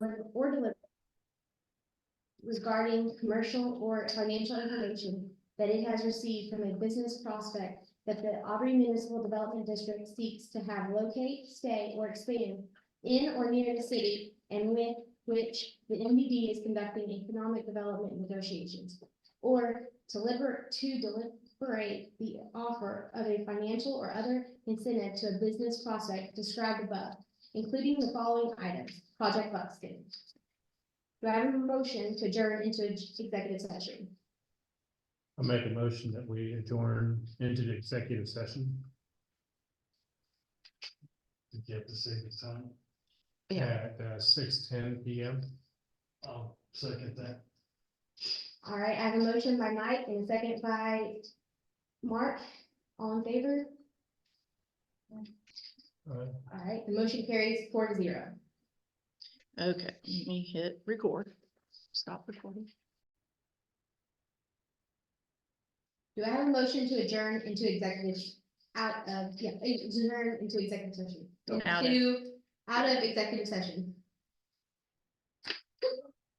or delivery regarding commercial or financial information that it has received from a business prospect that the Aubrey Municipal Development District seeks to have locate, stay, or expand in or near the city, and with which the MDD is conducting economic development negotiations, or deliberate the offer of a financial or other incentive to a business prospect described above, including the following items: Project Buxton. Do I have a motion to adjourn into executive session? I'll make a motion that we adjourn into the executive session. To get the same time. At 6:10 p.m. I'll second that. All right, I have a motion by Mike and a second by Mark. All in favor? All right, the motion carries 4-0. Okay, let me hit record. Stop recording. Do I have a motion to adjourn into executive, adjourn into executive session? Out of executive session.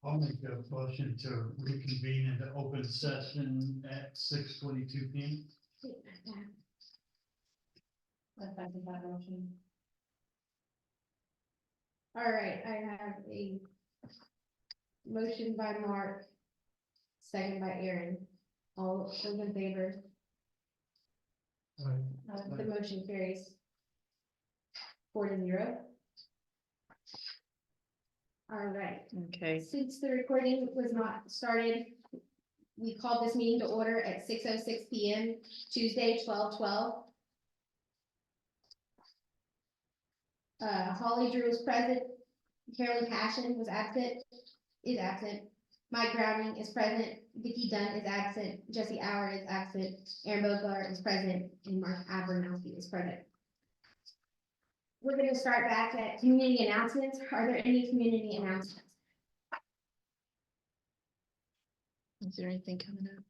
I'll make a motion to reconvene into open session at 6:22 p.m. All right, I have a motion by Mark, second by Aaron. All those in favor? The motion carries 4-0. All right, Okay, since the recording was not started, we called this meeting to order at 6:06 p.m. Tuesday, 12/12. Holly Drew was present. Carolyn Passion was is absent. Mike Browning is present. Vicki Dunn is absent. Jesse Auer is absent. Aaron Bogart is present, and Mark Abernowski is present. We're going to start back at community announcements. Are there any community announcements? is there anything coming up?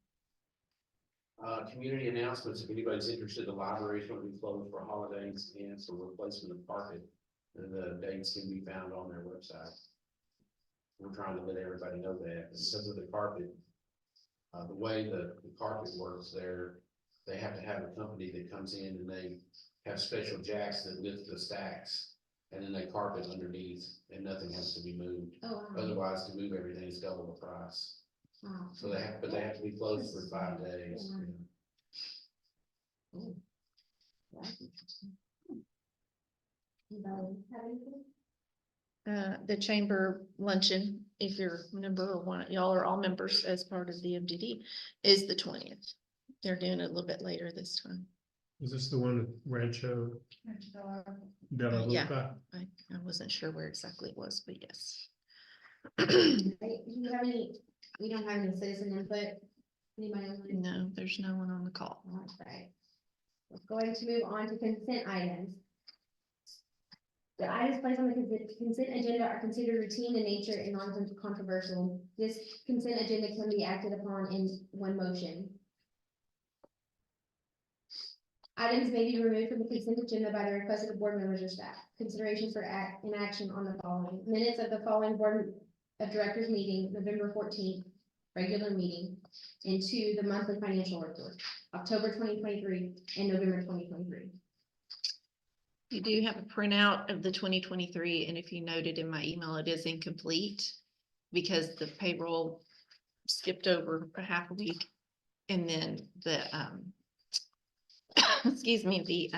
Community announcements, if anybody's interested, the library is going to be closed for holidays and for replacement of carpet. And the dates can be found on their website. We're trying to let everybody know that because of the carpet, the way the carpet works there, they have to have a company that comes in and they have special jacks that lift the stacks, and then they carpet underneath and nothing has to be moved. Oh, wow. Otherwise, to move everything is double the price. Wow. So they have to be closed for 5 days. Oh. That's interesting. Anybody have anything? The chamber luncheon, if you're a member or one, y'all are all members as part of the MDD, is the 20th. They're doing it a little bit later this time. Is this the one at Rancho de la Yeah. Luca? I wasn't sure where exactly it was, but yes. Right, do you have any, we don't have any citizen input? Anybody online? No, there's no one on the call. All right. We're going to move on to consent items. The items placed on the consent agenda are considered routine in nature and non-controversial. This consent agenda can be acted upon in one motion. Items may be removed from the consent agenda by the request of the board members or staff. Consideration for inaction on the following: minutes of the following board of directors meeting, November 14th, regular meeting, and 2, the monthly financial report, October 2023 and November 2023. You do have a printout of the 2023, and if you noted in my email, it is incomplete because the payroll skipped over a half a week. And then the, excuse me, the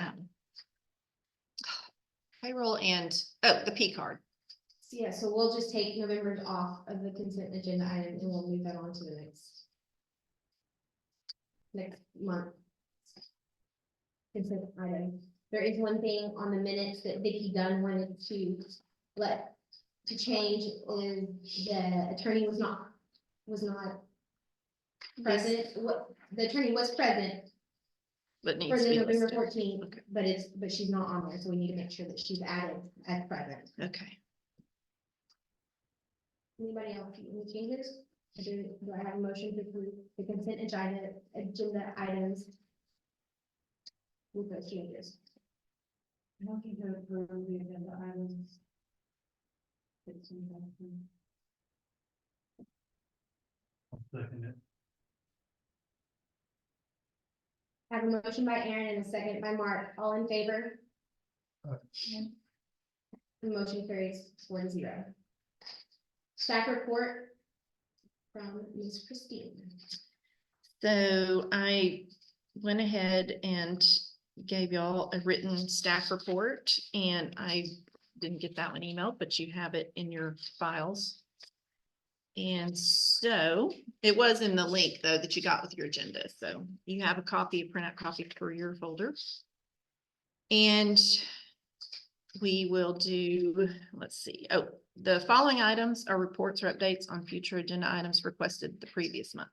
payroll and, the P card. Yeah, so we'll just take November off of the consent agenda item and we'll move that on to the next month. Consent item. There is one thing on the minutes that Vicki Dunn wanted to change is the attorney was not present. The attorney was present But for needs to the be November listed. 14th, Okay. but she's not on there, so we need to make sure that she's added as present. Okay. Anybody else, any changes? Do I have a motion to approve the consent agenda items with those changes? Motion to approve the agenda items. I'll second it. I have a motion by Aaron and a second by Mark, all in favor? The motion carries 4-0. Staff report from Ms. Christine. So I went ahead and gave y'all a written staff report, and I didn't get that one emailed, but you have it in your files. And so it was in the link though that you got with your agenda. So you have a copy, a printout copy for your folder. And we will do, let's see, oh, the following items are reports or updates on future agenda items requested the previous month.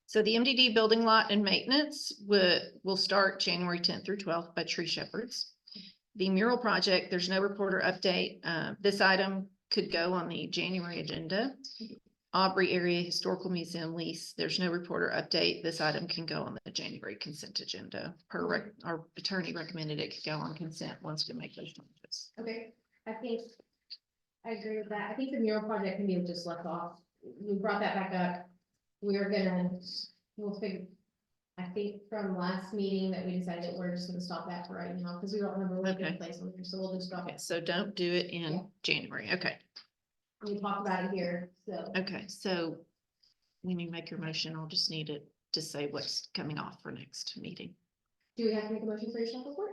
So the MDD building lot and maintenance will start January 10th through 12th by Tree Shepherds. The mural project, there's no report or update. This item could go on the January agenda. Aubrey Area Historical Museum lease, there's no report or update. This item can go on the January consent agenda. Our attorney recommended it could go on consent once we make those changes. Okay, I think I agree with that. I think the mural project can be just left off. We brought that back up. We'll figure, I think from last meeting that we decided that we're just gonna stop that for right now, because we don't remember what Okay. place, so we'll just drop Okay, it. so don't do it in Yeah. January. Okay, We talked about it here, so. okay, so when you make your motion, I'll just need it to say what's coming off for next meeting. Do we have to make a motion for your staff report?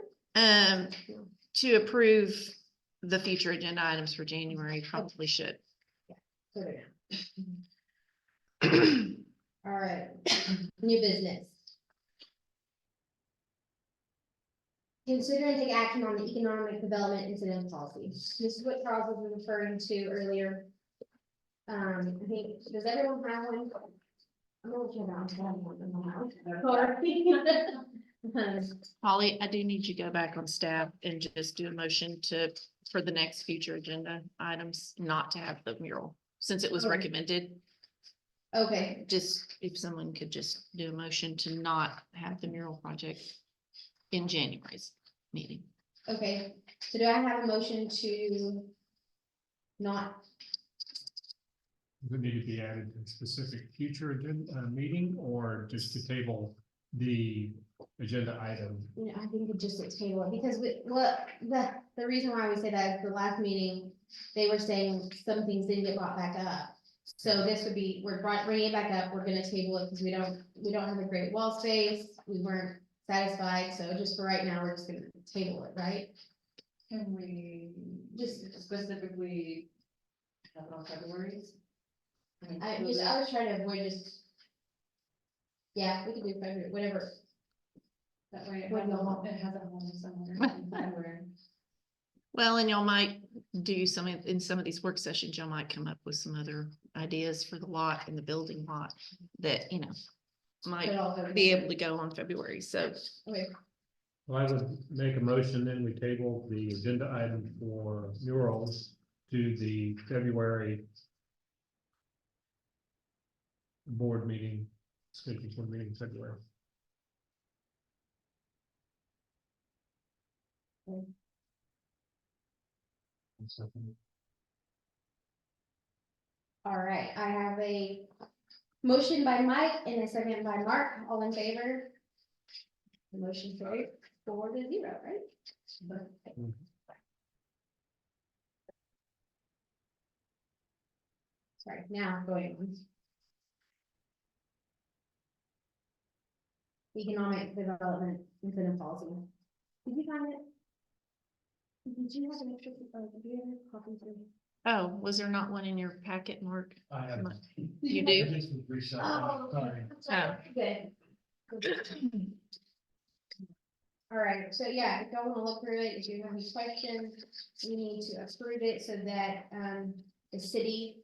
To approve the future agenda items for January, probably should. Put it down. All right, new business. Consider and take action on the economic development incident policy. This is what Charles was referring to earlier. I think, does everyone have one? I'm gonna check out. I have one in my house. Holly, I do need you to go back on staff and just do a motion for the next future agenda items, not to have the mural, since it was Okay. recommended. Okay, Just if someone could just do a motion to not have the mural project in January's meeting. okay, so do I have a motion to not, Does it need to be added to a specific future agenda, meeting, or just to table the agenda item? you know, I think it just a table, because the reason why we say that is the last meeting, they were saying some things didn't get brought back up. So this would be, bringing it back up, we're gonna table it because we don't have a great wall space, we weren't satisfied, so just for right now, we're just gonna table it, right? Can we Just, specifically have it on February's? I was trying to avoid just. Yeah, we could do February, whatever. That way What do you want? it has a home somewhere in February. Well, and y'all might do in some of these work sessions, y'all might come up with some other ideas for the lot and the building lot that, might be able to go on February, so. Okay, Well, I would make a motion, then we table the agenda item for murals to the February board meeting, scheduled board meeting in February. all right, I have a motion by Mike and a second by Mark, all in favor? The motion carried 4-0, right? Sorry, now going on. Economic development incentive policy. Did you find it? Did you have an extra, do you have a copy too? Oh, was there not one in your packet, Mark? I have. You I do? just was reset. Oh, Sorry. I'm sorry. Good. All right, so yeah, if y'all wanna look through it, if you have any questions, we need to approve it so that, the city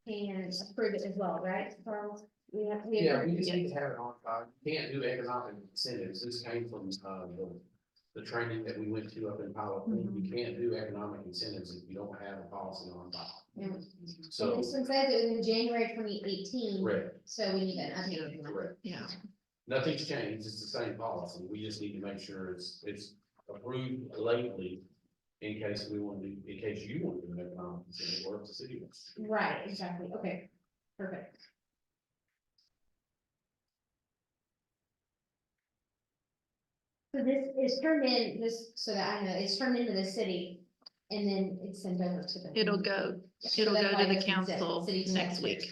can approve it as well, right, Charles? We have. Yeah, we just need to have it on, can't do economic incentives, this came from, the training that we went to up in Pilot. You can't do economic incentives if you don't have a policy on file. Yeah. So, And this one says it was in January 2018, correct, so we need an update. correct. Yeah, Nothing's changed, it's the same policy, we just need to make sure it's approved lately in case we want to, in case you want to do an economic incentive or if the city wants. to. Right, exactly, okay, perfect. So this is turned in, this, so that I know, it's turned into the city, and then it's sent over to the. It'll go, So it'll that's go why to the it doesn't say council city next secretary. week.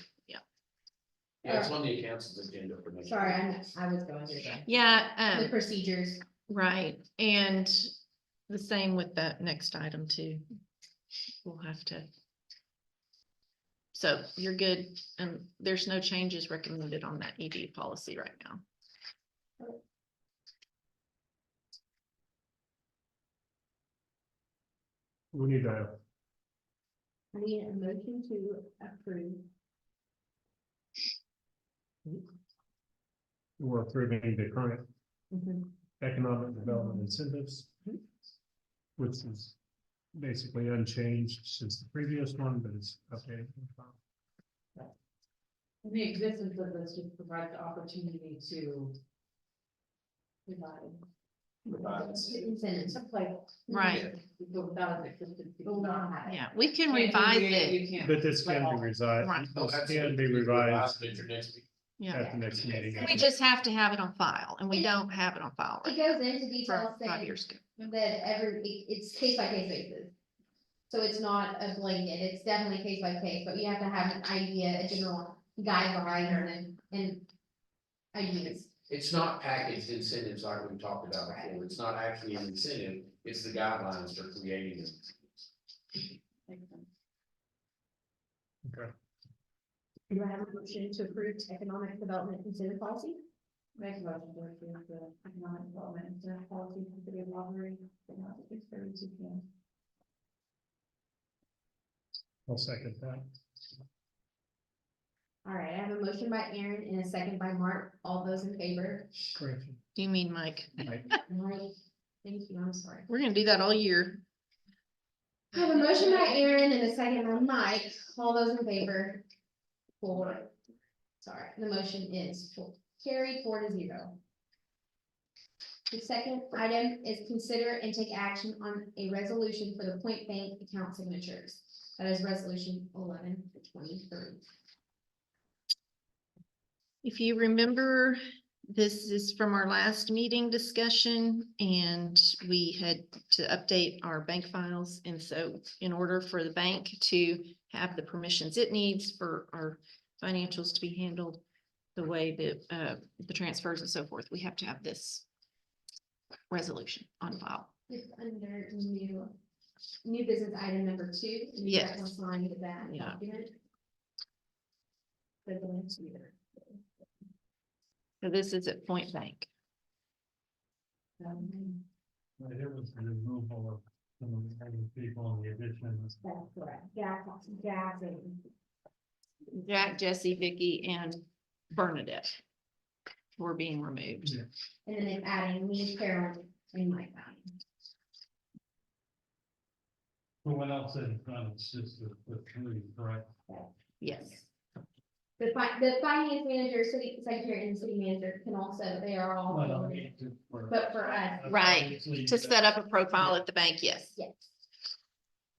Yeah, it's on the council's agenda for next. Sorry, week. I was going through that. Yeah, The procedures, right, and the same with that next item too. We'll have to. So you're good, and there's no changes recommended on that ED policy right now. We need a, I need a motion to approve. we're approving the current Mhm. economic development incentives, which is basically unchanged since the previous one, but it's okay. The existence of this just provides the opportunity to provide. Provide Incentives. Like. Right. But without an existence. you But we don't cannot- have it. Yeah, we can can't do revise the- it. you can't- But this can be revised, Right. Oh, this absolutely. can be We can revise revised it at your next meeting. Yeah, at the next meeting. we just have to have it on file, and we don't have it on file It right goes into for details 5 saying years ago. that it's case by case basis. So it's not a blanket, it's definitely case by case, but you have to have an idea, a general guideline and ideas. It's not packaged incentives like we talked about before. It's not actually an incentive. It's the guidelines for creating it. Okay. Do I have a motion to approve economic development incentive policy? Make a motion to approve the economic development incentive policy for the city of Auburn, but not at 6:32 p.m. I'll second that. All right, I have a motion by Aaron and a second by Mark. All those in favor? Correction. You mean Mike? Right. Right. Thank you, I'm sorry. We're gonna do that all year. I have a motion by Aaron and a second by Mike. All those in favor? Sorry, the motion is carried 4-0. The second item is consider and take action on a resolution for the Point Bank account signatures. That is resolution 11/23. If you remember, this is from our last meeting discussion, and we had to update our bank files. And so in order for the bank to have the permissions it needs for our financials to be handled the way that the transfers and so forth, we have to have this resolution on file. It's under new business item number 2. and you guys will Yes. sign that Yeah. document. For the next year. So this is at Point Bank. It was the removal of some of the other people in the addition. That's correct. Gas, and Jack, Jesse, Vicky, and Bernadette were being removed. and then it's adding me, Carolyn, and Mike. But what else in front, it's just the three, correct? Yes. The finance manager, city secretary, and city manager can also, they are all, Well, I mean, but for us, Right, obviously, To set up a profile at the bank, yes. yes.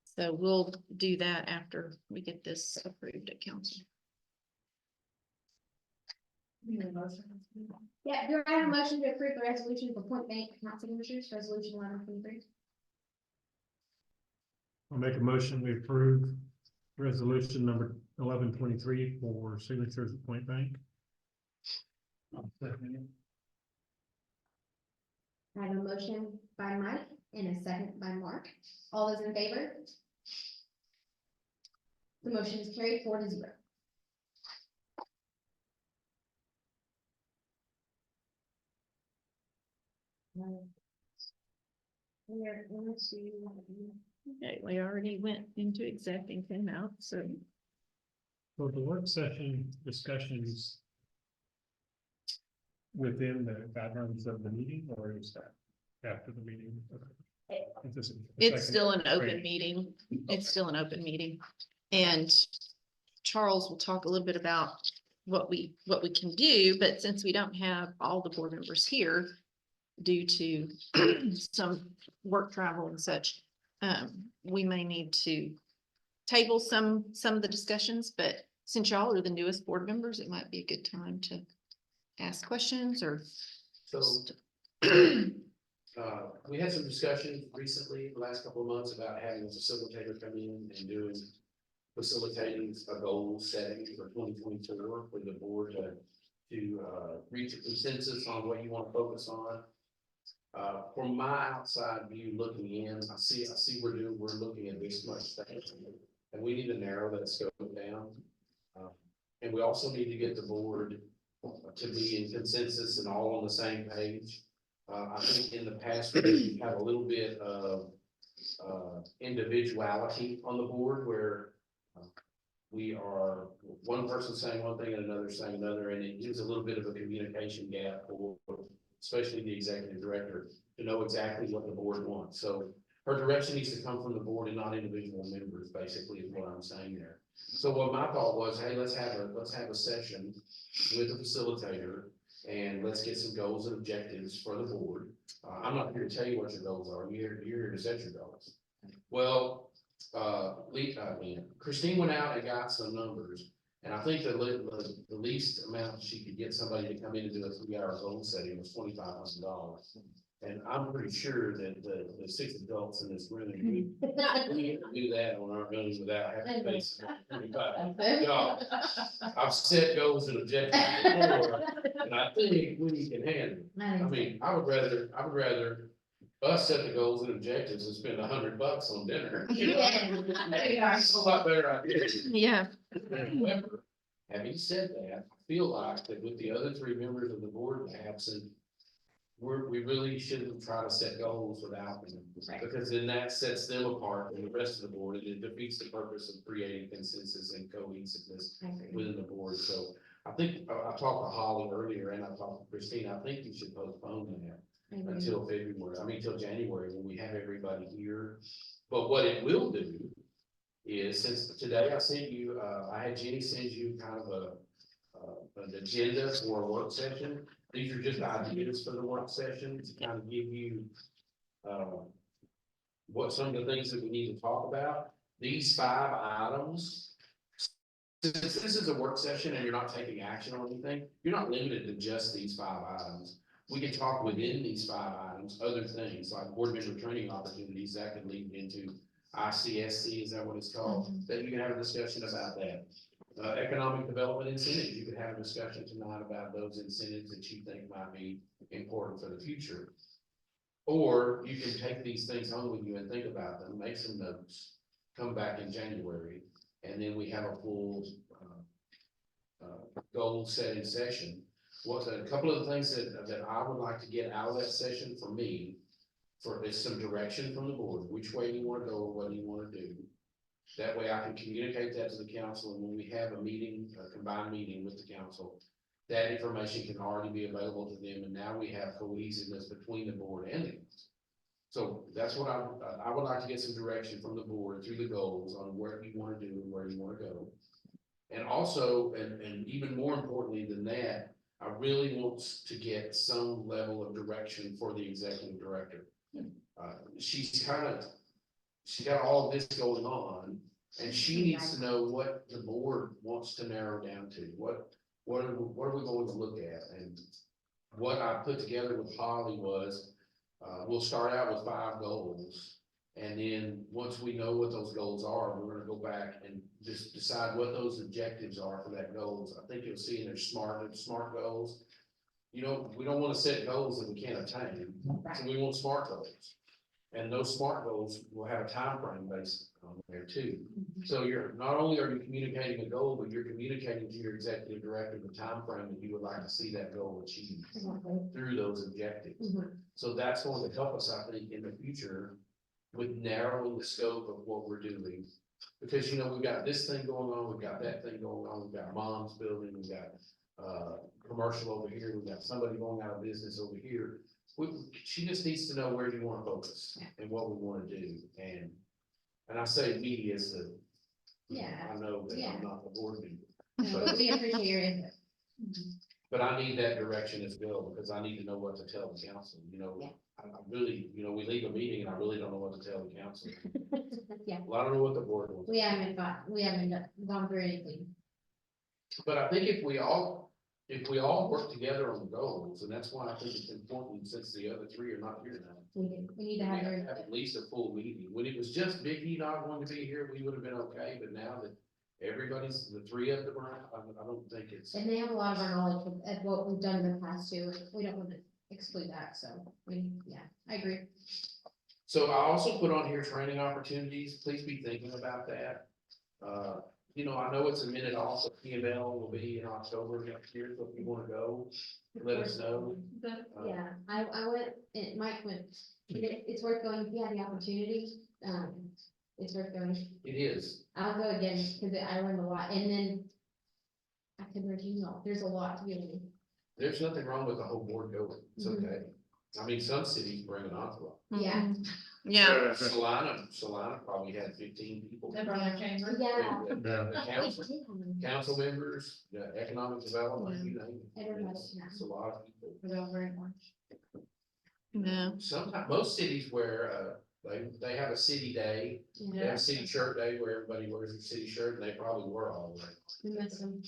So we'll do that after we get this approved at council. Yeah, do I have a motion to approve the resolution for Point Bank account signatures, resolution 11/23? I'll make a motion, we approve resolution number 11/23 for signatures at Point Bank. I'm seconding it. I have a motion by Mike and a second by Mark. All those in favor? The motion is carried 4-0. We're into. Okay, we already went into exec and came out, so So the work session discussions within the guidelines of the meeting, or is that after the meeting? Is this a it's second still an open break? meeting. It's still an open meeting. And Charles will talk a little bit about what we can do, but since we don't have all the board members here due to some work travel and such, we may need to table some of the discussions, but since y'all are the newest board members, it might be a good time to ask questions or. So, we had some discussion recently, the last couple of months, about having a facilitator come in and facilitating a goal setting for 2024 for the board to reach a consensus on what you want to focus on. From my outside view looking in, I see we're looking at this much stuff, and we need to narrow that scope down. And we also need to get the board to be in consensus and all on the same page. I think in the past, we've had a little bit of individuality on the board where we are one person saying one thing and another saying another, and it gives a little bit of a communication gap for especially the executive director to know exactly what the board wants. So her direction needs to come from the board and not individual members, basically is what I'm saying there. So what my thought was, hey, let's have a session with the facilitator and let's get some goals and objectives for the board. I'm not here to tell you what your goals are. You're here to set your goals. Well, Christine went out and got some numbers, and I think the least amount she could get somebody to come in and do a 3-hour goal setting was $2,500. And I'm pretty sure that the 6 adults in this room, we can do that on our own without having to pay $25. I've set goals and objectives before, and I think we can handle it. I mean, I would rather us set the goals and objectives and spend $100 on dinner. It's a lot better idea. Yeah. However, having said that, I feel like that with the other 3 members of the board absent, we really shouldn't try to set goals without them. Right. Because then that sets them apart from the rest of the board, and it defeats the purpose of creating consensus and cohesiveness within the board. So I think, I talked to Holly earlier and I talked to Christine, I think you should postpone that until February, till January, when we have everybody here. But what it will do is, since today I sent you, I had Jenny send you kind of an agenda for a work session. These are just ideas for the work session to kind of give you what some of the things that we need to talk about. These 5 items, since this is a work session and you're not taking action on anything, you're not limited to just these 5 items. We can talk within these 5 items, other things like board member training opportunities that could lead into ICSC, is that what it's called? That you can have a discussion about that. Economic development incentives, you could have a discussion tonight about those incentives that you think might be important for the future. Or you can take these things home with you and think about them, make some notes, come back in January, and then we have a full goal setting session. What a couple of the things that I would like to get out of that session for me, is some direction from the board, which way you want to go, what do you want to do. That way I can communicate that to the council, and when we have a meeting, a combined meeting with the council, that information can already be available to them, and now we have cohesiveness between the board and the council. So that's what I would like to get some direction from the board through the goals on what you want to do and where you want to go. And also, and even more importantly than that, I really want to get some level of direction for the executive director. She's got all of this going on, and she needs to know what the board wants to narrow down to. What are we going to look at? And what I put together with Holly was, we'll start out with 5 goals. And then once we know what those goals are, we're gonna go back and just decide what those objectives are for that goals. I think you'll see in their smart goals. You know, we don't want to set goals that we can't attain. So we want SMART goals. And those SMART goals will have a time frame based on there too. So you're not only are you communicating a goal, but you're communicating to your executive director the time frame that you would like to see that goal achieved through those objectives. So that's going to help us, I think, in the future with narrowing the scope of what we're doing. Because, you know, we've got this thing going on, we've got that thing going on, we've got mom's building, we've got commercial over here, we've got somebody going out of business over here. She just needs to know where you want to focus and what we want to do. And I say me as the, I know that I'm not the board member. But we appreciate your input. But I need that direction as well, because I need to know what to tell the council, you know. I really, we leave a meeting and I really don't know what to tell the council. Yeah, Well, I don't know what the board wants. we haven't gone through anything. But I think if we all work together on the goals, and that's why I think it's important, since the other three are not here now. We need We to have have to their, have at least a full meeting. When it was just Vicky not wanting to be here, we would have been okay, but now that everybody's, the three of them are, I don't think it's. and they have a lot of our knowledge of what we've done in the past too. We don't want to exclude that, so yeah, I agree. So I also put on here training opportunities. Please be thinking about that. I know it's a minute off, but PML will be in October next year, so if you wanna go, let us know. Yeah, I went, Mike went, it's worth going, if you have the opportunity, it's worth going. It is. I'll go again, because I learned a lot, and then I could review, there's a lot to be learned. There's nothing wrong with the whole board going. It's Mhm. okay. I mean, some cities bring an entourage. Yeah. Yeah, Salina probably had 15 people. The brother chamber. Yeah. The council members, the economic development, you name it. Everybody, It's a lot of people. Without very much. no, Sometimes, most cities where, they have a city day, they have a city shirt day where everybody wears a city shirt, and they probably were all wearing. We miss them.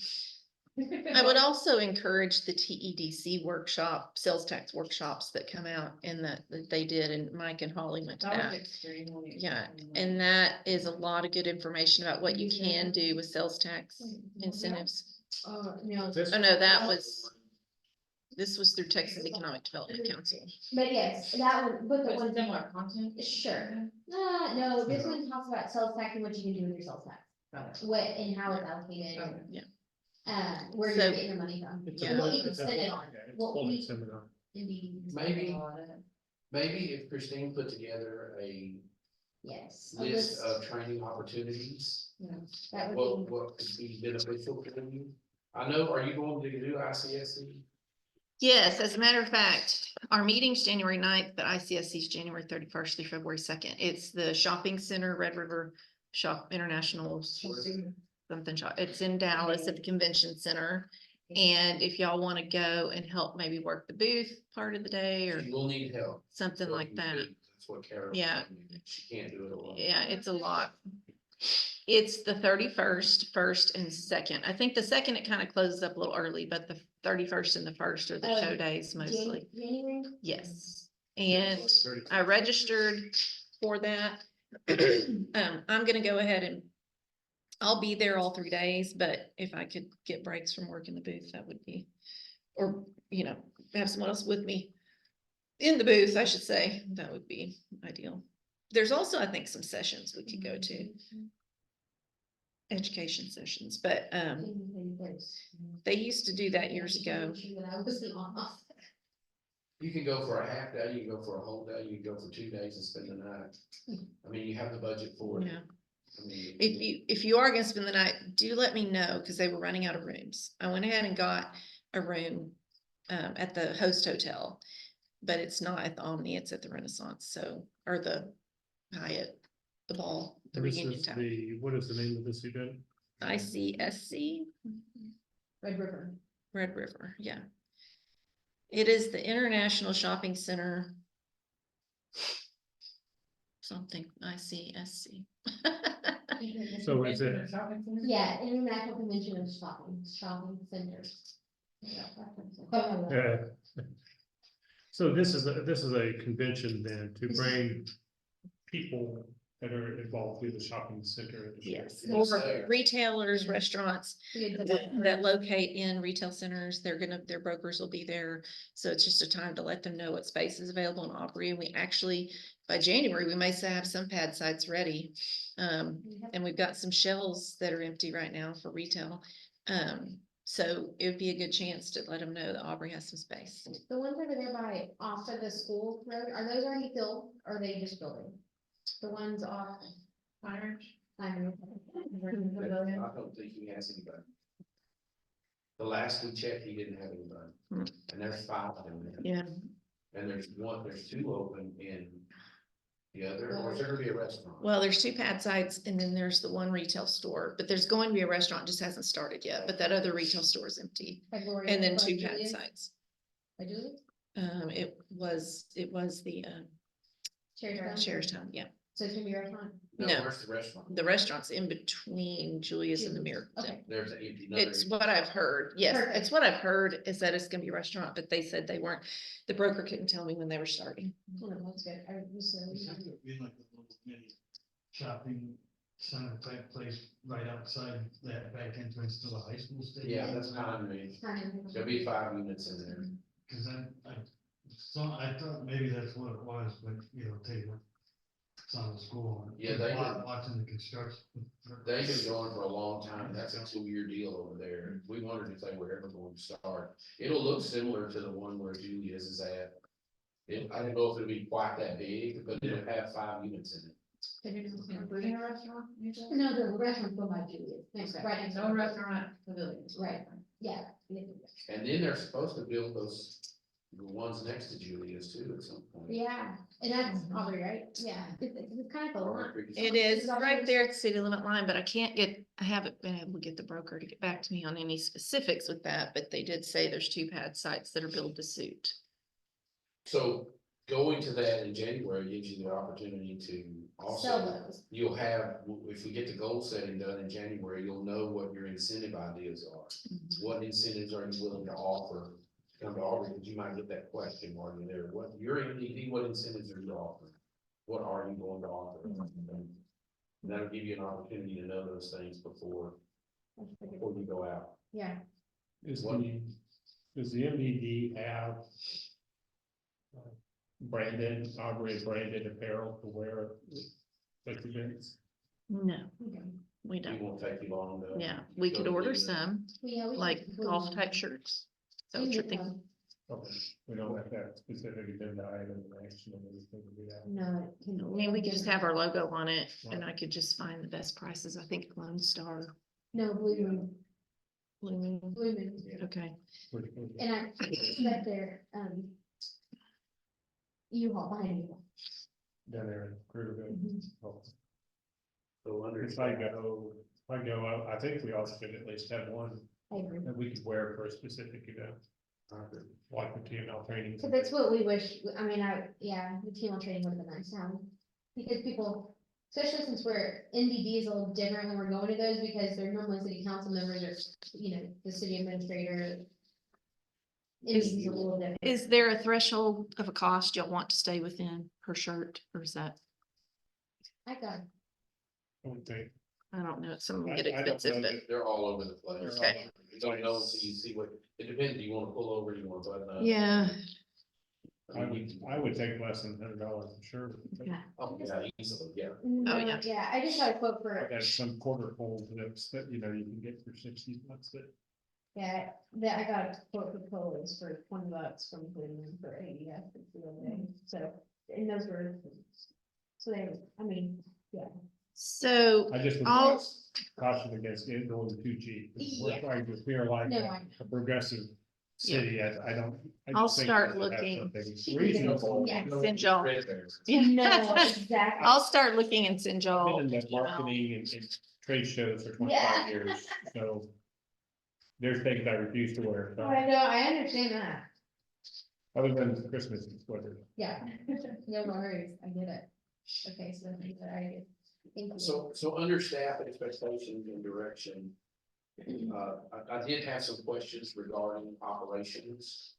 I would also encourage the TEDC workshop, sales tax workshops that come out and that they did, and Mike and Holly went to That was that. extremely. Yeah, and that is a lot of good information about what you can do with sales tax incentives. Oh, no, Oh, no, this was through Texas Economic Development Council. but yes, that one, but the Was one, it similar content? sure. No, this one talks about sales tax and what you can do with your sales tax, what and how it's allocated, and, Yeah. where So- you're getting your money from, It's and what you a, can it's a, spend it on. yeah, it's What called a we- seminar. Indeed. Maybe if Christine put together a Yes. a list of training opportunities, That would be, what could be beneficial for you? I know, are you going to do ICSC? Yes, as a matter of fact, our meeting's January 9th, but ICSC is January 31st through February 2nd. It's the shopping center, Red River Shop International. Something shop. It's in Dallas at the convention center. And if y'all want to go and help maybe work the booth part of the day or You will need help. something like that. That's what Carol. Yeah. told me. She can't do it alone. Yeah, it's a lot. It's the 31st, 1st and 2nd. I think the 2nd, it kind of closes up a little early, but the 31st and the 1st are the Oh, show days mostly. January? Yes. And 30. I registered for that. I'm gonna go ahead and I'll be there all 3 days, but if I could get breaks from working the booth, that would be, or, have someone else with me in the booth, I should say, that would be ideal. There's also, I think, some sessions we could go to, education sessions, but, they used to do that years ago. I wasn't off. You can go for a half day, you can go for a whole day, you can go for 2 days and spend the night. I mean, you have the budget for it. Yeah. I mean, If you are gonna spend the night, do let me know, cause they were running out of rooms. I went ahead and got a room at the host hotel. But it's not at the Omni, it's at the Renaissance, or the Hyatt, the Ball, the This Reunion is Tower. what is the name of this event? ICSC, Red River. Red River, yeah. It is the International Shopping Center. Something, ICSC. So is it- Yeah, International Convention of Shopping Centers. Yeah. So this is a convention then to bring people that are involved through the shopping center. industry. Yes, Yes. or retailers, restaurants that locate in retail centers, their brokers will be there. So it's just a time to let them know what space is available in Aubrey, and we actually, by January, we may have some pad sites ready. And we've got some shelves that are empty right now for retail. So it would be a good chance to let them know that Aubrey has some space. The ones over there by, off of the school road, are those already filled, or are they just building? The ones off. Fire. I don't think he has anybody. The last we checked, he didn't have anybody. Hmm. And there's 5 in there. Yeah. And there's 2 open in the other, or is there gonna be a restaurant? Well, there's 2 pad sites and then there's the one retail store, but there's going to be a restaurant, just hasn't started yet, but that other retail store is empty. And then 2 pad sites. By Julie? It was the Sheriff's Town, yeah. So it's gonna be a restaurant? No. Where's the restaurant? The restaurant's in between Julius and the Miracle. Okay. There's an empty. It's what I've heard. Yes, Perfect. it's what I've heard is that it's gonna be a restaurant, but they said they weren't, the broker couldn't tell me when they were starting. Oh, no, that's good. I was, It's like a- be like a little mini shopping center type place right outside that back entrance to the high school stadium. Yeah, that's kind of me. kind of. There'll be 5 units in there. Cause I thought maybe that's what it was, but, taking son to school. and Yeah, they did. Watching the construction. They've been going for a long time. That's a 2-year deal over there. We wondered if they were ever going to start. It'll look similar to the one where Julius is at. I don't know if it'll be quite that big, but it'll have 5 units in it. Including a restaurant? you said? No, the restaurant's go by Julius. Next, right next. No restaurant pavilions. Right. Yeah. And then they're supposed to build the ones next to Julius too at some point. Yeah, and that's Aubrey, right? Yeah, it's kind of a lot. It is right there at the city limit line, but I haven't been able to get the broker to get back to me on any specifics with that, but they did say there's 2 pad sites that are built to suit. So going to that in January gives you the opportunity to Sell also, those. you'll have, if we get the goal setting done in January, you'll know what your incentive ideas are. What incentives are you willing to offer to come to Auburn? Because you might get that question while you're there. What, your MDD, what incentives are you offering? What are you going to offer? And that'll give you an opportunity to know those things before you go out. Yeah, Does What? does the MDD have branded, Aubrey branded apparel to wear at events? No, okay. we It don't. won't take you long to. Yeah, we could go order do that. some, Yeah, we like can- golf type shirts. So We what you're can, thinking. Okay, we don't have that specific agenda item and action and everything to do that. No. it can- I mean, we could just have our logo on it and I could just find the best prices. I think Lone Star, No, Blue Moon, Blue Moon. Blue Moon. Okay. And I bet there, U-Haul behind you. Down there in Krugerville. Mhm. Oh. So under. If I go, I think we all should at least have one I agree. that we could wear for a specific event, like the TML training. So that's what we wish, I mean, the TML training would have been nice to have. Because people, especially since NDD is a little different when we're going to those because they're normally city council members or, the city administrator. NDD is a little different. Is there a threshold of a cost y'all want to stay within per shirt or is that, I got, I would think. I don't know, some of them I get don't know expensive, but that- They're all over the place. Okay. You don't know until you see what, it depends, do you wanna pull over, you wanna button up? yeah. I would take less than $100 for sure. Yeah. Oh, yeah, easily, yeah. no, yeah. yeah, I just got a quote I for, got some quarter holes that you can get for $60 that. yeah, that I got a quote for polos for $20 from Cleveland for ADF the other day, so, and those were. So they, I mean, yeah. So I just would I'll, caution against it going too cheap. We're Yeah. trying to appear like No, I know. a progressive city. I don't. I I'll just think start we should have looking. something Reasonable. Yeah. Send y'all. No, exactly. I'll start looking and send I've y'all. been in the marketing and trade shows for 25 Yeah. years, so there's things I refuse to wear. so, I know, I understand that, Other than Christmas and sweaters. yeah, no worries, I get it. Okay, so I get, thank you. So under staff expectations and direction, I did have some questions regarding operations.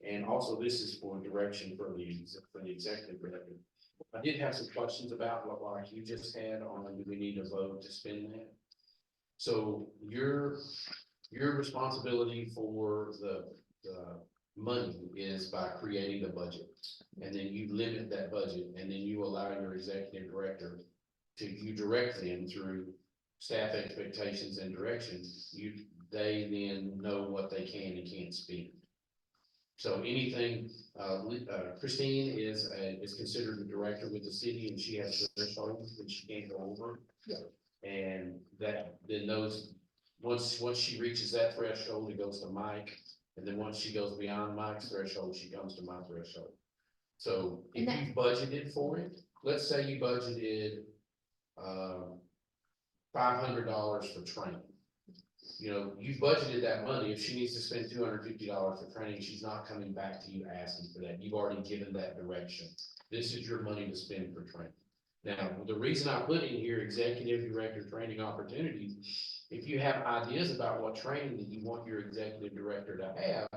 And also this is for direction for the executive director. I did have some questions about what like you just had on, do we need a vote to spend that? So your responsibility for the money is by creating a budget. And then you limit that budget and then you allow your executive director you direct them through staff expectations and direction. They then know what they can and can't spend. So anything, Christine is considered a director with the city and she has thresholds that she can't go over. Yeah. And that, then once she reaches that threshold, it goes to Mike. And then once she goes beyond Mike's threshold, she comes to my threshold. So if you budgeted for it, let's say you budgeted $500 for training. you know, you budgeted that money. If she needs to spend $250 for training, she's not coming back to you asking for that. You've already given that direction. This is your money to spend for training. Now, the reason I put in here executive director training opportunities, if you have ideas about what training that you want your executive director to have,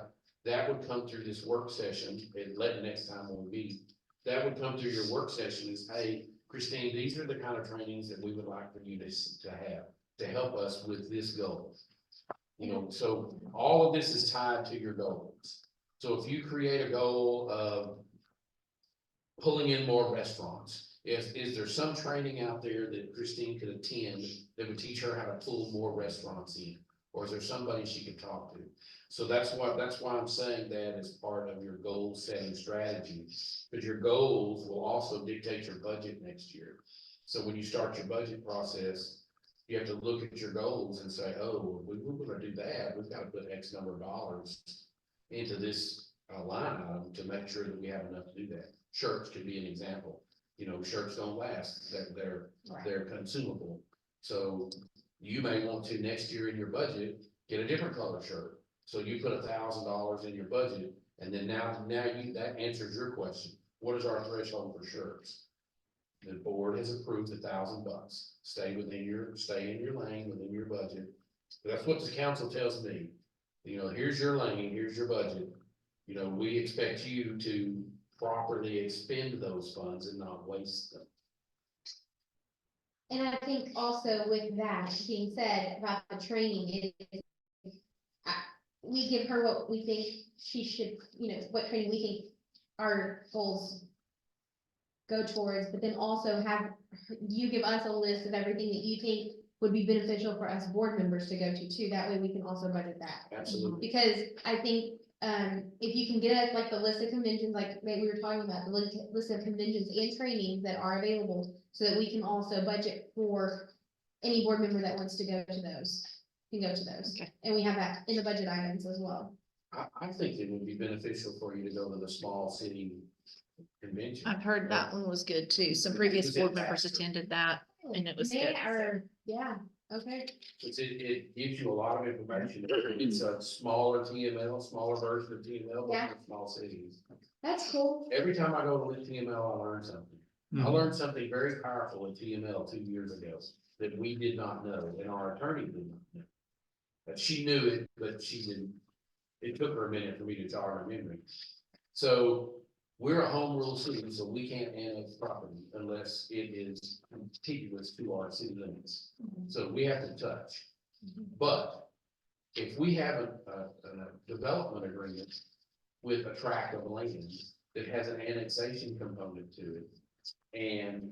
that would come through this work session, and let the next time we'll meet, that would come through your work session is, hey, Christine, these are the kind of trainings that we would like for you to have, to help us with this goal. You know, so all of this is tied to your goals. So if you create a goal of pulling in more restaurants, is there some training out there that Christine could attend that would teach her how to pull more restaurants in? Or is there somebody she could talk to? So that's why I'm saying that as part of your goal setting strategy, because your goals will also dictate your budget next year. So when you start your budget process, you have to look at your goals and say, oh, we're gonna do that, we've got to put X number of dollars into this line item to make sure that we have enough to do that. Shirts could be an example. You know, shirts don't last, they're consumable. So you may want to next year in your budget, get a different color shirt. So you put $1,000 in your budget, and then now that answers your question. What is our threshold for shirts? The board has approved $1,000. Stay in your lane, within your budget. That's what the council tells me. You know, here's your lane, here's your budget. You know, we expect you to properly expend those funds and not waste them. And I think also with that being said about the training, we give her what we think she should, you know, what training we think our goals go towards, but then also have you give us a list of everything that you think would be beneficial for us board members to go to too. That way we can also budget that. Absolutely. Because I think, if you can get us like the list of conventions, like maybe we were talking about, the list of conventions and trainings that are available, so that we can also budget for any board member that wants to go to those, can go to those. Okay. And we have that in the budget items as well. I think it would be beneficial for you to go to the small city convention. I've heard that one was good too. Some previous board members attended that and it was They good. are, yeah, okay. It gives you a lot of information. It's a smaller TML, smaller version of TML, but Yeah. for small cities. That's cool. Every time I go to Lit TML, I learn something. I learned something very powerful in TML 2 years ago that we did not know, and our attorney did not know. But she knew it, but she didn't. It took her a minute for me to jog her memory. So we're a home rule city, so we can't annex property unless it is contiguous to our city limits. So we have to touch. But if we have a development agreement with a tract of land that has an annexation component to it, and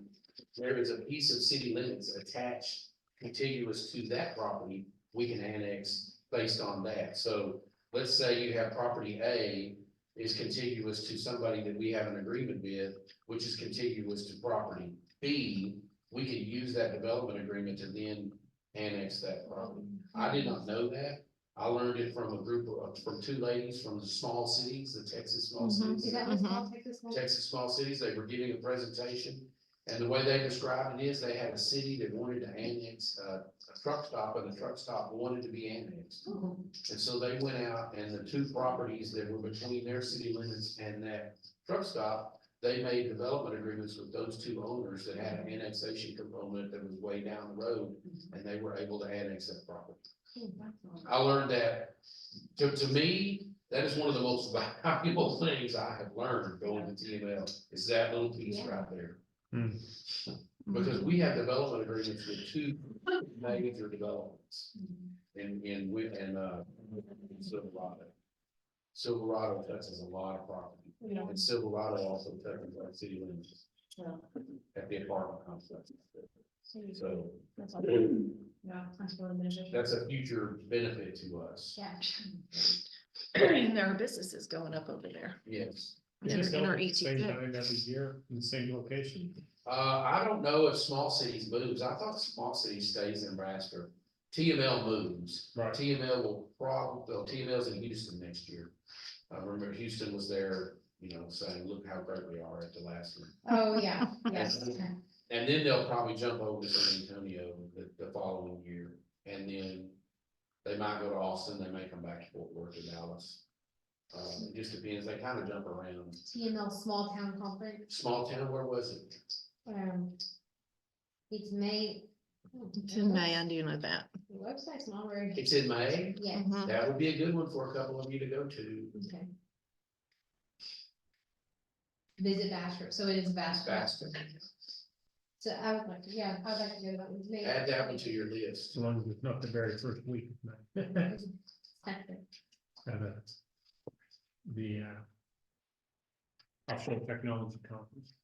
there is a piece of city limits attached contiguous to that property, we can annex based on that. So let's say you have property A is contiguous to somebody that we have an agreement with, which is contiguous to property B, we can use that development agreement to then annex that property. I did not know that. I learned it from from two ladies from the small cities, the Texas small cities. Is that what's called Texas? Texas small cities, they were giving a presentation, and the way they described it is they had a city that wanted to annex a truck stop, and the truck stop wanted to be annexed. And so they went out, and the two properties that were between their city limits and that truck stop, they made development agreements with those two owners that had an annexation component that was way down the road, and they were able to annex that property. I learned that, to me, that is one of the most valuable things I have learned going to TML, is that little piece right there. Because we have development agreements with two major developments in Silverado. Silverado touches a lot of property, and Silverado also touches our city limits at the apartment complex. So that's a future benefit to us. Yeah. And there are businesses going up over there. Yes. Is that this are in held our at the same ETJ. time every year in the same location? I don't know if small cities moves. I thought small cities stays in Nebraska. TML moves. Right. TML will TML's in Houston next year. I remember Houston was there, you know, saying, look how great we are at the last one. Oh, yeah, yes. And then they'll probably jump over to San Antonio the following year. And then they might go to Austin, they may come back to Fort Worth or Dallas. It just depends, they kind of jump around. TML Small Town Conference, Small town, where was it? it's May. It's in May, I do know that. The website's not very, It's in May, yeah, Mhm. that would be a good one for a couple of you to go to. okay. Visit Bastrop, so it is Bastrop. Fast, So I would like to, yeah, I would like to go to that one. May. add that one to your list. As long as it's not the very first week of May. After. And, the offshore technology conference.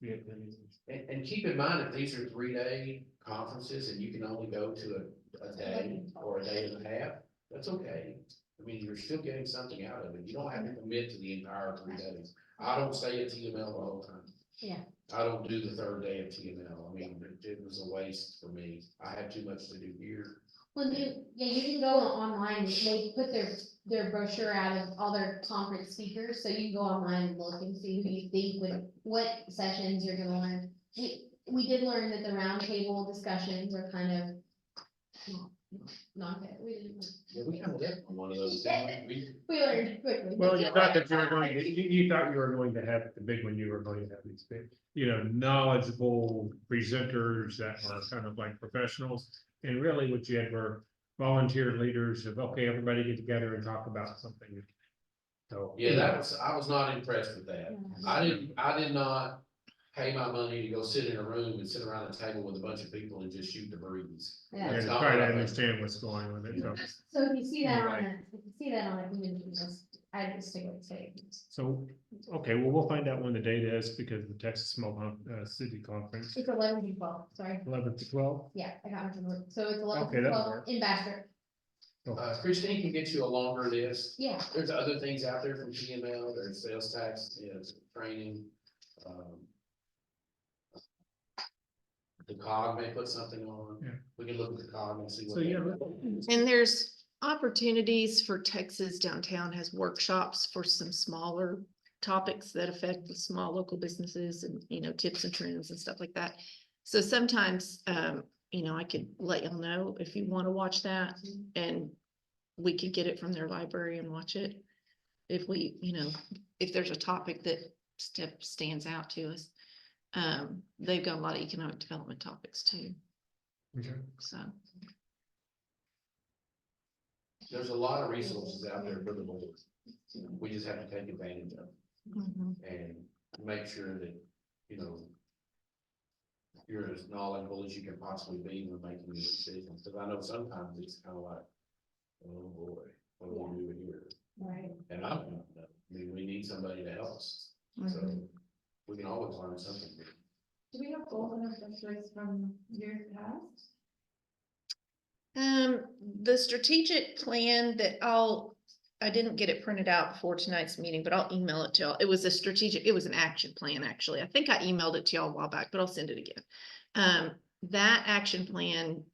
And keep in mind, if these are 3-day conferences and you can only go to a day or a day and a half, that's okay. I mean, you're still getting something out of it. You don't have to commit to the entire 3 days. I don't stay at TML the whole time. Yeah. I don't do the third day of TML. I mean, it was a waste for me. I have too much to do here. Well, you can go online, they put their brochure out of all their conference speakers, so you can go online and look and see who you think what sessions you're gonna learn. We did learn that the roundtable discussions are kind of not good, we didn't. Yeah, we kind of left on one of those. didn't we? We learned quickly. Well, you thought that you were going, you thought you were going to have the big one, you were going to have these big, knowledgeable presenters that are kind of like professionals. And really what you had were volunteer leaders of, okay, everybody get together and talk about something. So. Yeah, I was not impressed with that. I did not pay my money to go sit in a room and sit around a table with a bunch of people and just shoot the breeze. Yeah. And try to understand what's going on with it, so. So if you see that on a community list, I just stick with savings. So, okay, well, we'll find out when the date is because the Texas City Conference, It's 11 to 12, sorry, 11 to 12. yeah, I got it, so it's 11 Okay, to that'll 12 work. in Bastrop, Christine can get you a longer list. yeah. There's other things out there from TML, there's sales tax, training. The COG may put something on. Yeah. We can look at the COG and see what. So, yeah. And there's opportunities for Texas downtown has workshops for some smaller topics that affect the small local businesses and, tips and trends and stuff like that. So sometimes, I could let y'all know if you want to watch that and we could get it from their library and watch it. If we, if there's a topic that stands out to us. They've got a lot of economic development topics too, Okay. so. There's a lot of resources out there for the board. We just have to take advantage of Mhm. and make sure that, you're as knowledgeable as you can possibly be when making these decisions. Cause I know sometimes it's kind of like, oh boy, what do we do here? Right. And I don't know. I mean, we need somebody to help us. So Mhm. we can always learn something. Do we have goals and objectives from years past? The strategic plan that I didn't get it printed out before tonight's meeting, but I'll email it to y'all. It was an action plan, actually. I think I emailed it to y'all a while back, but I'll send it again. That action plan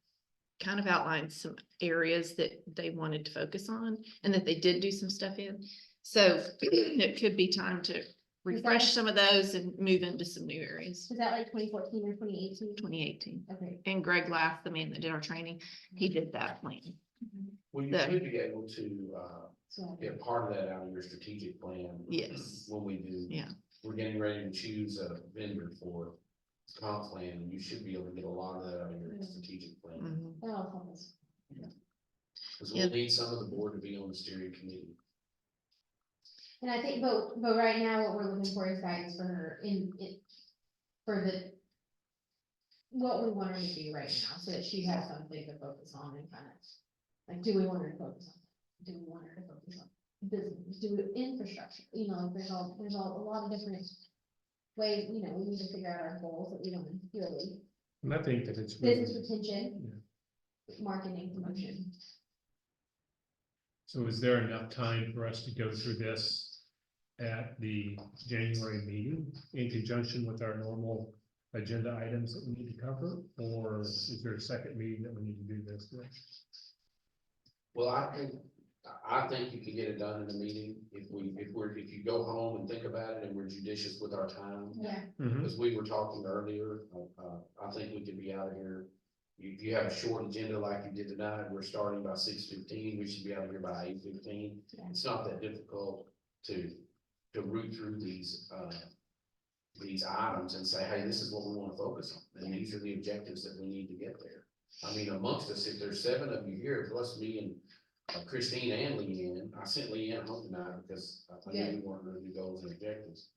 kind of outlines some areas that they wanted to focus on and that they did do some stuff in. So it could be time to refresh some of those and move into some new areas. Is that like 2014 or 2018? 2018. Okay. And Greg Lath, the man that did our training, he did that plan. Well, you Yeah. should be able to, So, get part of that out of your strategic plan. Yes. When we do. Yeah. We're getting ready to choose a vendor for comp plan, and you should be able to get a lot of that out of your strategic plan. Mhm. that'll help us. Cause Yeah. we'll need some of the board to be on the steering committee. And I think, but right now, what we're looking for is guidance for her for what we want her to do right now, so that she has something to focus on and kind of, like, do we want her to focus on? Do we want her to focus on business, infrastructure, there's a lot of different ways, we need to figure out our goals that we don't really, And I think that it's. business retention, marketing, promotion. So is there enough time for us to go through this at the January meeting in conjunction with our normal agenda items that we need to cover? Or is there a second meeting that we need to do this with? Well, I think you can get it done in a meeting if you go home and think about it and we're judicious with our time. Yeah. Mhm. As we were talking earlier, I think we could be out of here If you have a short agenda like you did tonight, we're starting by 6:15, we should be out of here by 8:15. Yeah. It's not that difficult to root through these items and say, hey, this is what we wanna focus on, and these are the objectives that we need to get there. I mean, amongst us, if there's 7 of you here, plus me and Christine and Leanne, I sent Leanne home tonight because I knew we weren't gonna do goals and objectives.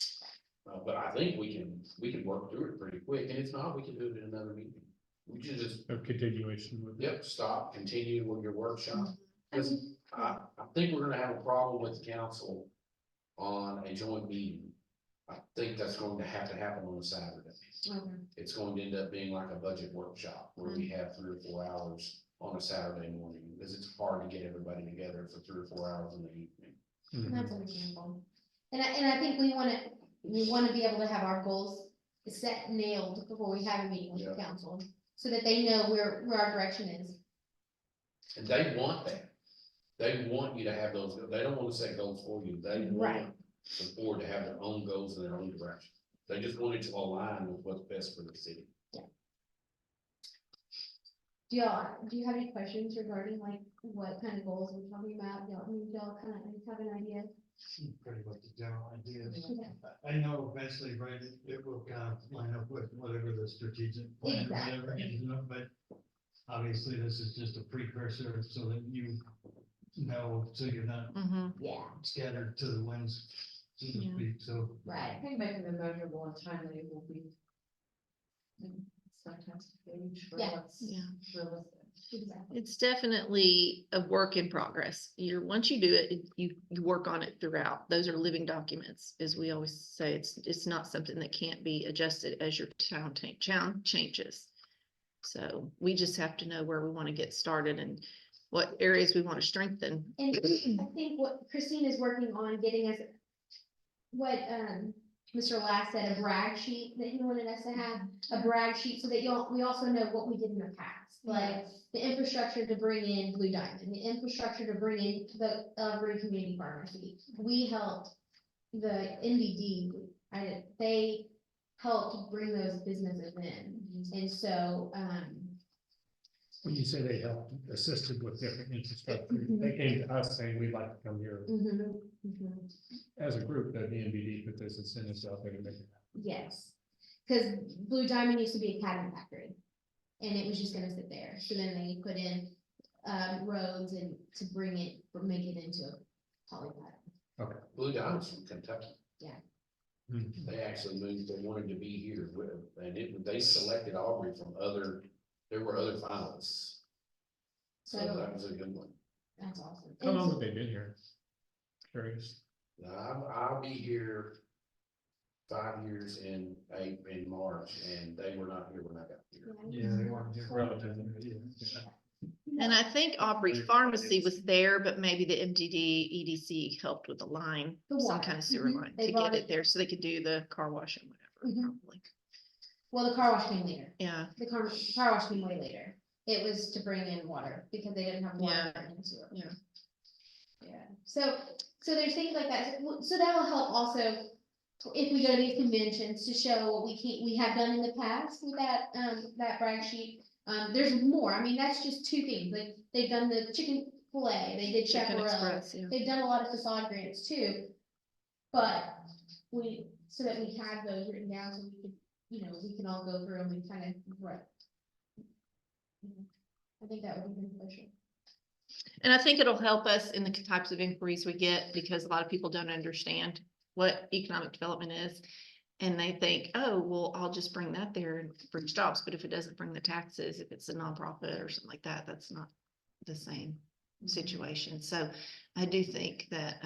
But I think we can work through it pretty quick, and if not, we can do it in another meeting. We can just, A continuation with. yep, stop, continue with your workshop. Because I think we're gonna have a problem with the council on a joint meeting. I think that's going to happen on a Saturday. Okay. It's going to end up being like a budget workshop where we have 3 or 4 hours on a Saturday morning, because it's hard to get everybody together for 3 or 4 hours in the evening. And that's understandable. And I think we wanna be able to have our goals set, nailed before we have a meeting with the Yeah. council, so that they know where our direction is. And they want that. They want you to have those, they don't want to set goals for you. They Right. want the board to have their own goals in their own direction. They just want it to align with what's best for the city. Do you have any questions regarding like what kind of goals we're talking about? Y'all kind of have an idea? Pretty much the general idea. Yeah. I know eventually, right, it will kind of line up with whatever the strategic plan, or whatever, Exactly. but obviously this is just a precursor so that you know, so you're not Mhm. Yeah, scattered to the winds, so to Yeah. speak, so. right. I think making them measurable and timely will be sometimes a gauge for Yeah. what's Yeah. realistic. Exactly. It's definitely a work in progress. Once you do it, you work on it throughout. Those are living documents, as we always say. It's not something that can't be adjusted as your town changes. So we just have to know where we want to get started and what areas we want to strengthen. And I think what Christine is working on getting us, what, Mr. Lass said, a brag sheet that he wanted us to have, a brag sheet, so that we also know what we did in the past. Like the infrastructure to bring in Blue Diamond, the infrastructure to bring in the Every Community Pharmacy. We helped the NBD, they helped bring those businesses in. And so, When you say they helped, assisted with different infrastructure, they came to us saying, we'd like to come here as a group, that the NBD put those incentives out there to make it happen. yes, because Blue Diamond used to be a cabin factory, and it was just gonna sit there. So then they put in roads and to make it into a polypod. Blue Diamond's from Kentucky. Mhm. They actually moved, they wanted to be here they selected Aubrey from there were other finalists. So So that was a good one. that's awesome. How And long so- have they been here? Curious. I'll be here 5 years in March, and they were not here when I got here. Yeah, they weren't here. Relatively. And I think Aubrey Pharmacy was there, but maybe the MDD EDC helped with the line, The some water. kind of sewer Mhm. line They to brought get it- it there so they could do the car wash and whatever, Mhm. probably. Well, the car wash came later. Yeah, The car wash came way later. It was to bring in water because they didn't have water in sewer. Yeah. Yeah, so there's things like that. So that'll help also if we go to these conventions to show what we have done in the past with that brag sheet. There's more. I mean, that's just 2 things. Like they've done the chicken fillet, they did Chicken chaparral. Express, yeah. They've done a lot of facade grants too. But so that we have those written down so we could, we can all go through them and kind of, right. I think that would be beneficial. And I think it'll help us in the types of inquiries we get, because a lot of people don't understand what economic development is. And they think, oh, well, I'll just bring that there and bring jobs, but if it doesn't bring the taxes, if it's a nonprofit or something like that, that's not the same situation. So I do think that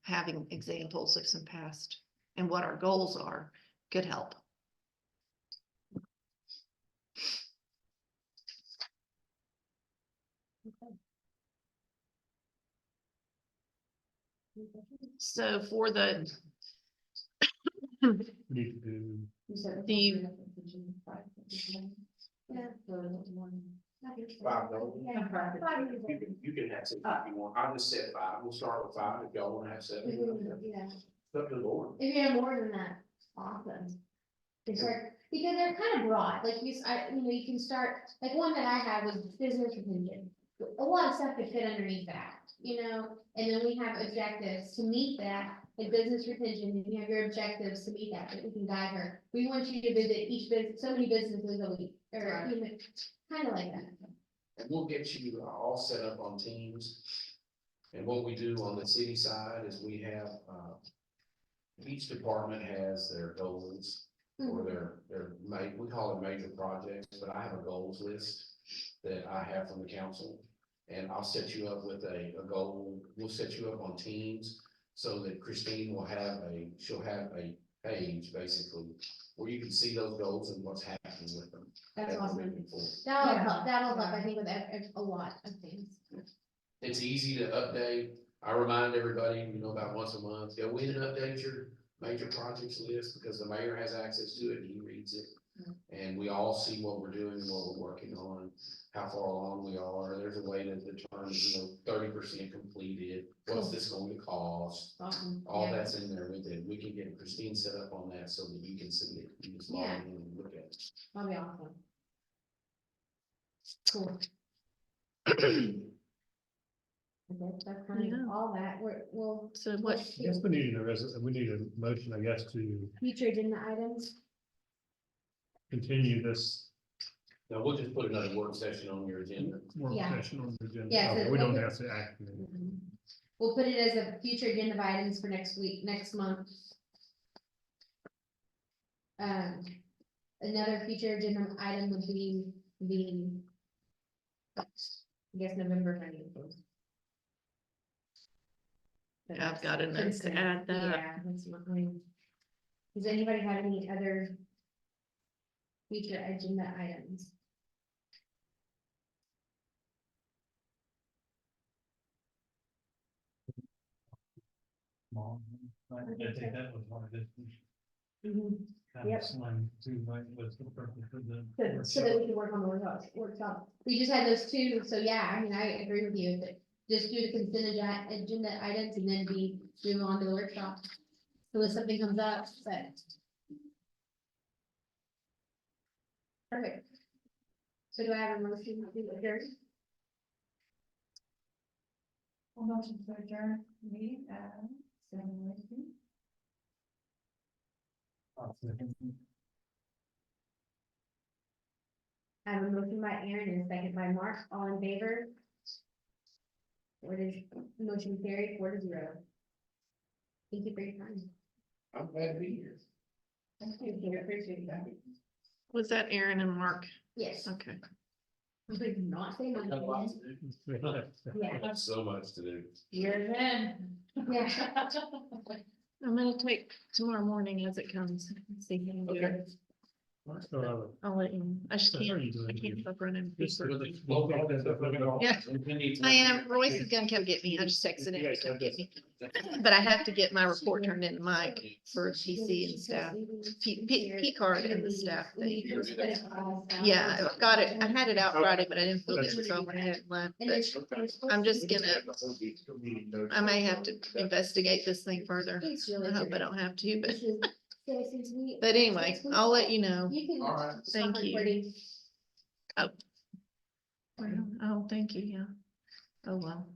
having examples of some past and what our goals are could help. So for the We need to do, You said Do you- Yeah. $5 goals? Yeah, 5 years old. You can have 6 if you want. I'll just set 5. We'll start with 5 if y'all want to have 7. Yeah, It's up to the board. if you have more than that, awesome. Because they're kind of broad, like you can start, like one that I had was business retention. A lot of stuff could fit underneath that, and then we have objectives to meet that, in business retention, and you have your objectives to meet that we can guide her. We want you to visit each business, so many businesses a week, or, kind of like that. And we'll get you all set up on teams. And what we do on the city side is we have, each department has their goals or we call it major projects, but I have a goals list that I have from the council. And I'll set you up with a goal, we'll set you up on teams so that Christine she'll have a page basically where you can see those goals and what's happening with them. That's as we're awesome. moving forward. That'll help, I think, with a lot of things. It's easy to update. I remind everybody, about once a month, go in and update your major projects list because the mayor has access to it and he reads it. And we all see what we're doing, what we're working on, how far along we are. There's a way to determine, 30% completed. What's this going to cost? Awesome. All Yeah. that's in there with it. We can get Christine set up on that so that you can see it. You just log Yeah. in and look at it. That'll be awesome. Cool. Okay, that's kind Yeah. of all that, we'll, So what, I guess we need a motion, I guess, to future agenda items. continue this Now, we'll just put another work session on your agenda. work Yeah. session on the agenda. Yeah, so Okay, we don't we'll- have to act. on it. We'll put it as a future agenda of items for next week, next month. Another future agenda item would be I guess November 20th. I've got a note to add that. Yeah, that's mine. Does anybody have any other future agenda items? I think that was one of the. Mhm. Yep. One, two, right, was the purpose of the. So that we can work on the workshop. We just had those two, so yeah, I mean, I agree with you, but just do the consent agenda items and then move on to the workshop. So if something comes up, but. Perfect. So do I have a motion to adjourn? A motion to adjourn meeting at 7:19. I have a motion by Aaron and a second by Mark, all in favor? Motion carried 4-0. Thank you for your time. I'm glad to be here. Thank you, appreciate that. Was that Aaron and Mark? Yes. Okay. I did not say my name. Yeah, So much to do. You're in. yeah. I'm gonna take tomorrow morning as it comes. See if I can do Okay. it. So, I'll let you know. I just So how are can't, you doing? I can't stop running. Just paper. Yeah. I am, Royce is gonna come get me. I just texted him to come get me. But I have to get my report turned in to Mike for PC and staff, P card and the staff thing. Yeah, I got it. I had it out Friday, but I didn't feel good, so I went ahead and left. But I'm just gonna, I may have to investigate this thing further. I hope I don't have to, but anyway, I'll let you know. All right. Thank you. Oh, thank you, yeah. Oh, well.